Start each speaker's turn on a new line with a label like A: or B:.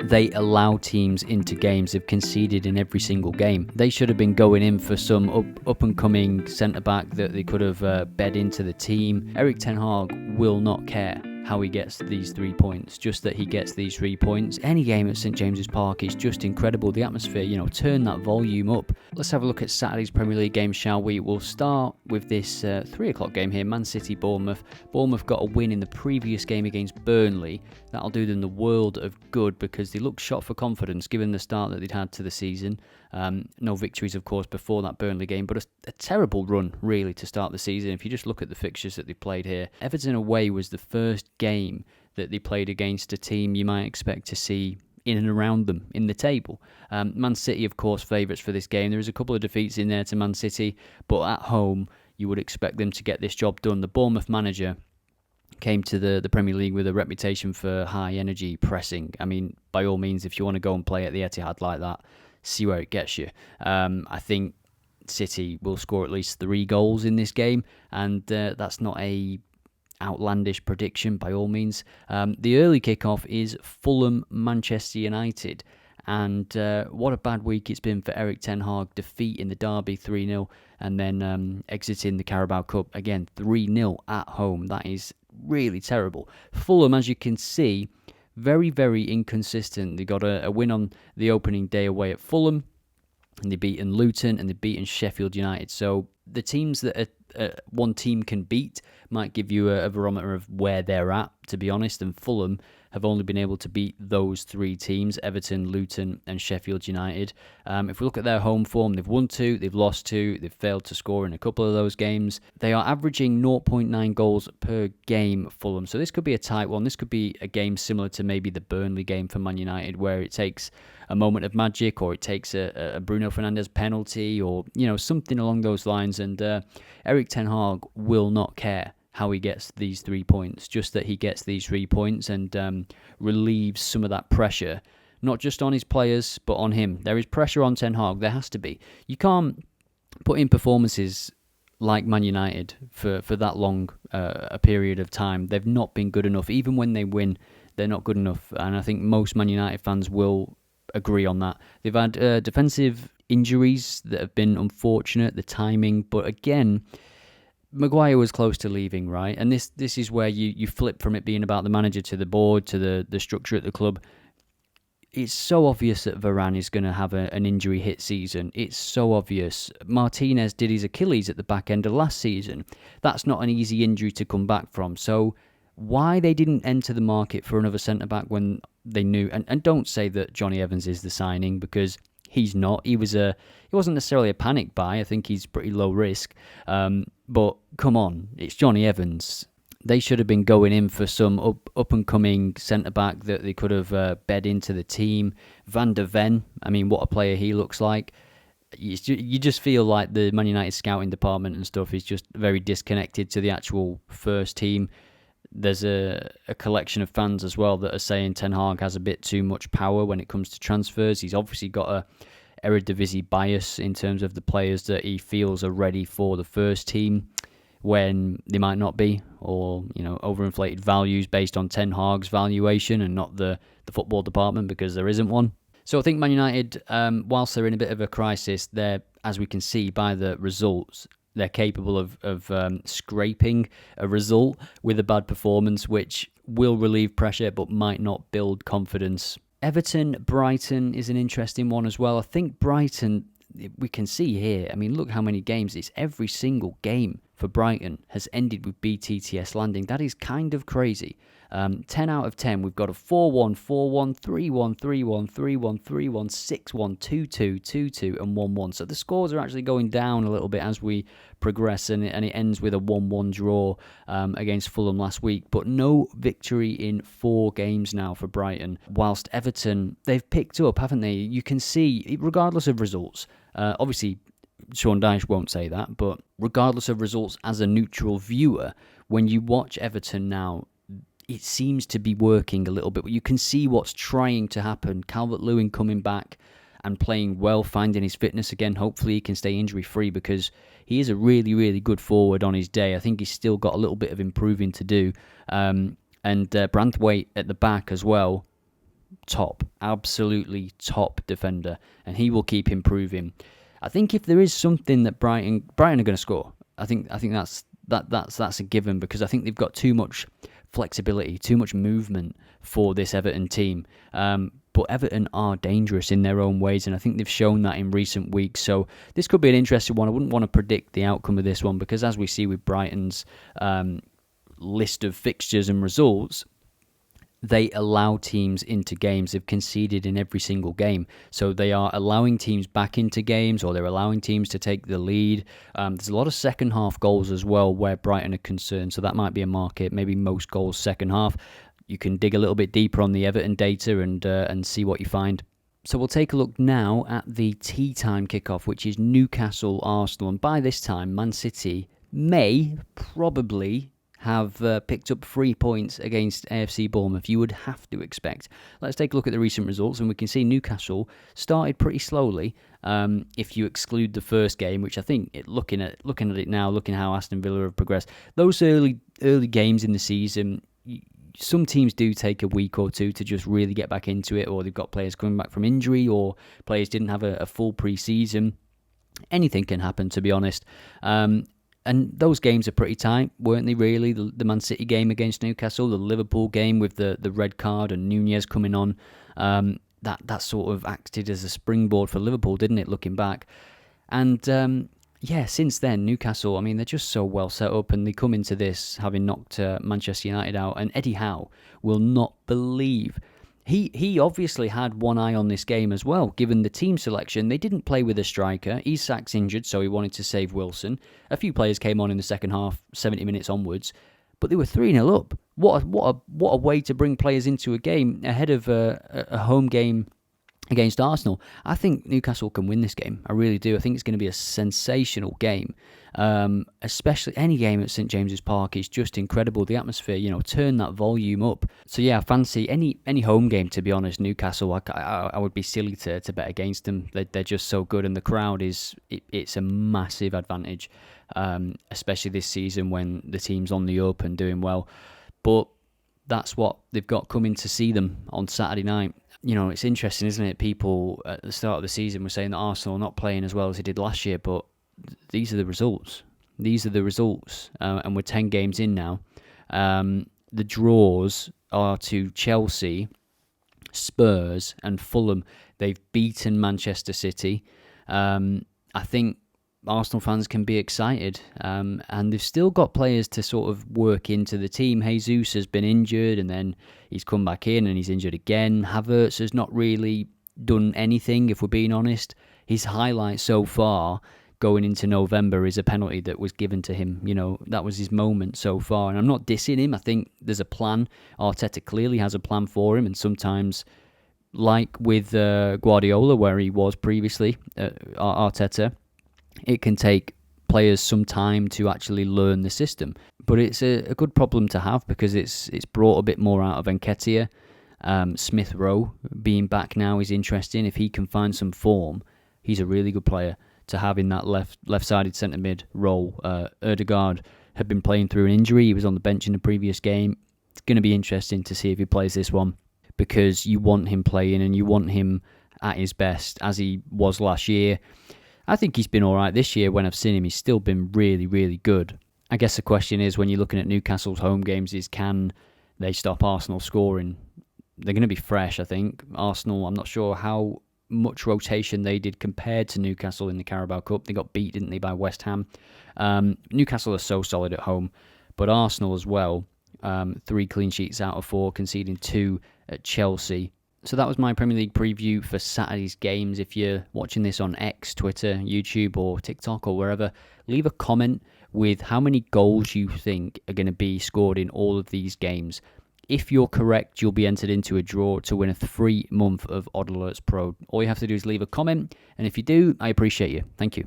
A: they allow teams into games. They've conceded in every single game. They should have been going in for some up-and-coming centre-back that they could have bed into the team. Erik Ten Hag will not care how he gets these 3 points, just that he gets these 3 points. Any game at St James's Park is just incredible. The atmosphere, turn that volume up. Let's have a look at Saturday's Premier League game, shall we? We'll start with this 3 o'clock game here, Man City, Bournemouth. Bournemouth got a win in the previous game against Burnley. That'll do them the world of good because they look shot for confidence given the start that they'd had to the season. No victories, of course, before that Burnley game, but a terrible run, really, to start the season. If you just look at the fixtures that they played here, Everton away was the first game that they played against a team you might expect to see in and around them in the table. Man City, of course, favourites for this game. There is a couple of defeats in there to Man City, but at home, you would expect them to get this job done. The Bournemouth manager came to the Premier League with a reputation for high energy pressing. I mean, by all means, if you want to go and play at the Etihad like that, see where it gets you. I think City will score at least 3 goals in this game, and that's not a outlandish prediction by all means. The early kickoff is Fulham Manchester United, and what a bad week it's been for Erik Ten Hag. Defeat in the derby 3-0, and then exiting the Carabao Cup again 3-0 at home. That is really terrible. Fulham, as you can see, very, very inconsistent. They got a win on the opening day away at Fulham, and they've beaten Luton, and they've beaten Sheffield United. So the teams that one team can beat might give you a barometer of where they're at, to be honest. And Fulham have only been able to beat those 3 teams, Everton, Luton and Sheffield United. If we look at their home form, they've won 2, they've lost 2, they've failed to score in a couple of those games. They are averaging 0.9 goals per game, Fulham. So this could be a tight one. This could be a game similar to maybe the Burnley game for Man United, where it takes a moment of magic, or it takes a Bruno Fernandes penalty, or something along those lines. And Erik Ten Hag will not care how he gets these 3 points, just that he gets these 3 points and relieves some of that pressure, not just on his players, but on him. There is pressure on Ten Hag. There has to be. You can't put in performances like Man United for that long a period of time. They've not been good enough. Even when they win, they're not good enough. And I think most Man United fans will agree on that. They've had defensive injuries that have been unfortunate, the timing, but again, Maguire was close to leaving, right? And this is where you flip from it being about the manager to the board to the structure at the club. It's so obvious that Varane is going to have an injury hit season. It's so obvious. Martinez did his Achilles at the back end of last season. That's not an easy injury to come back from. So why they didn't enter the market for another centre-back when they knew... And don't say that Johnny Evans is the signing, because he's not. He wasn't necessarily a panic buy. I think he's pretty low risk. But come on, it's Johnny Evans. They should have been going in for some up-and-coming centre-back that they could have bed into the team. Van der Ven, I mean, what a player he looks like. You just feel like the Man United scouting department and stuff is just very disconnected to the actual first team. There's a collection of fans as well that are saying Ten Hag has a bit too much power when it comes to transfers. He's obviously got a Eredivisie bias in terms of the players that he feels are ready for the first team when they might not be, or overinflated values based on Ten Hag's valuation and not the football department, because there isn't one. So I think Man United, whilst they're in a bit of a crisis, they're, as we can see by the results, they're capable of scraping a result with a bad performance, which will relieve pressure but might not build confidence. Everton, Brighton is an interesting one as well. I think Brighton, we can see here, I mean, look how many games. It's every single game for Brighton has ended with BTTS landing. That is kind of crazy. 10 out of 10. We've got a 4-1, 4-1, 3-1, 3-1, 3-1, 3-1, 6-1, 2-2, 2-2, and 1-1. So the scores are actually going down a little bit as we progress, and it ends with a 1-1 draw against Fulham last week. But no victory in 4 games now for Brighton. Whilst Everton, they've picked up, haven't they? You can see, regardless of results, obviously Sean Dyche won't say that, but regardless of results as a neutral viewer, when you watch Everton now, it seems to be working a little bit. You can see what's trying to happen. Calvert-Lewin coming back and playing well, finding his fitness again. Hopefully he can stay injury-free, because he is a really, really good forward on his day. I think he's still got a little bit of improving to do. And Branthwaite at the back as well. absolutely top defender, and he will keep improving. I think if there is something that Brighton are going to score, I think that's a given, because I think they've got too much flexibility, too much movement for this Everton team. But Everton are dangerous in their own ways, and I think they've shown that in recent weeks. So this could be an interesting one. I wouldn't want to predict the outcome of this one, because as we see with Brighton's list of fixtures and results, they allow teams into games. They've conceded in every single game. So they are allowing teams back into games, or they're allowing teams to take the lead. There's a lot of second half goals as well where Brighton are concerned. So that might be a market, maybe most goals second half. You can dig a little bit deeper on the Everton data and see what you find. So we'll take a look now at the tea time kickoff, which is Newcastle Arsenal. And by this time, Man City may probably have picked up 3 points against AFC Bournemouth. You would have to expect. Let's take a look at the recent results, and we can see Newcastle started pretty slowly. If you exclude the first game, which I think, looking at it now, looking how Aston Villa have progressed, those early games in the season, some teams do take a week or two to just really get back into it, or they've got players coming back from injury, or players didn't have a full pre-season. Anything can happen, to be honest. And those games are pretty tight, weren't they, really? The Man City game against Newcastle, the Liverpool game with the red card and Nunez coming on, that sort of acted as a springboard for Liverpool, didn't it, looking back? And since then, Newcastle, I mean, they're just so well set up, and they come into this having knocked Manchester United out, and Eddie Howe will not believe. He obviously had one eye on this game as well, given the team selection. They didn't play with a striker. Isak's injured, so he wanted to save Wilson. A few players came on in the second half, 70 minutes onwards, but they were 3-0 up. What a way to bring players into a game ahead of a home game against Arsenal. I think Newcastle can win this game. I really do. I think it's going to be a sensational game. Especially any game at St James's Park is just incredible. The atmosphere, turn that volume up. So yeah, I fancy any home game, to be honest. Newcastle, I would be silly to bet against them. They're just so good, and the crowd it's a massive advantage, especially this season when the team's on the up and doing well. But that's what they've got coming to see them on Saturday night. It's interesting, isn't it? People at the start of the season were saying that Arsenal are not playing as well as they did last year, but these are the results. And we're 10 games in now. The draws are to Chelsea, Spurs, and Fulham. They've beaten Manchester City. I think Arsenal fans can be excited, and they've still got players to sort of work into the team. Jesus has been injured, and then he's come back in, and he's injured again. Havertz has not really done anything, if we're being honest. His highlight so far going into November is a penalty that was given to him. That was his moment so far, and I'm not dissing him. I think there's a plan. Arteta clearly has a plan for him, and sometimes, like with Guardiola, where he was previously, Arteta, it can take players some time to actually learn the system. But it's a good problem to have, because it's brought a bit more out of Nketiah. Smith Rowe being back now is interesting. If he can find some form, he's a really good player to have in that left-sided centre mid role. Ødegaard had been playing through an injury. He was on the bench in the previous game. It's going to be interesting to see if he plays this one, because you want him playing and you want him at his best, as he was last year. I think he's been all right this year. When I've seen him, he's still been really, really good. I guess the question is, when you're looking at Newcastle's home games, is can they stop Arsenal scoring? They're going to be fresh, I think. Arsenal, I'm not sure how much rotation they did compared to Newcastle in the Carabao Cup. They got beat, didn't they, by West Ham. Newcastle are so solid at home, but Arsenal as well. 3 clean sheets out of 4, conceding 2 at Chelsea. So that was my Premier League preview for Saturday's games. If you're watching this on X, Twitter, YouTube, or TikTok, or wherever, leave a comment with how many goals you think are going to be scored in all of these games. If you're correct, you'll be entered into a draw to win a 3 month of Odd Alerts Pro. All you have to do is leave a comment, and if you do, I appreciate you. Thank you.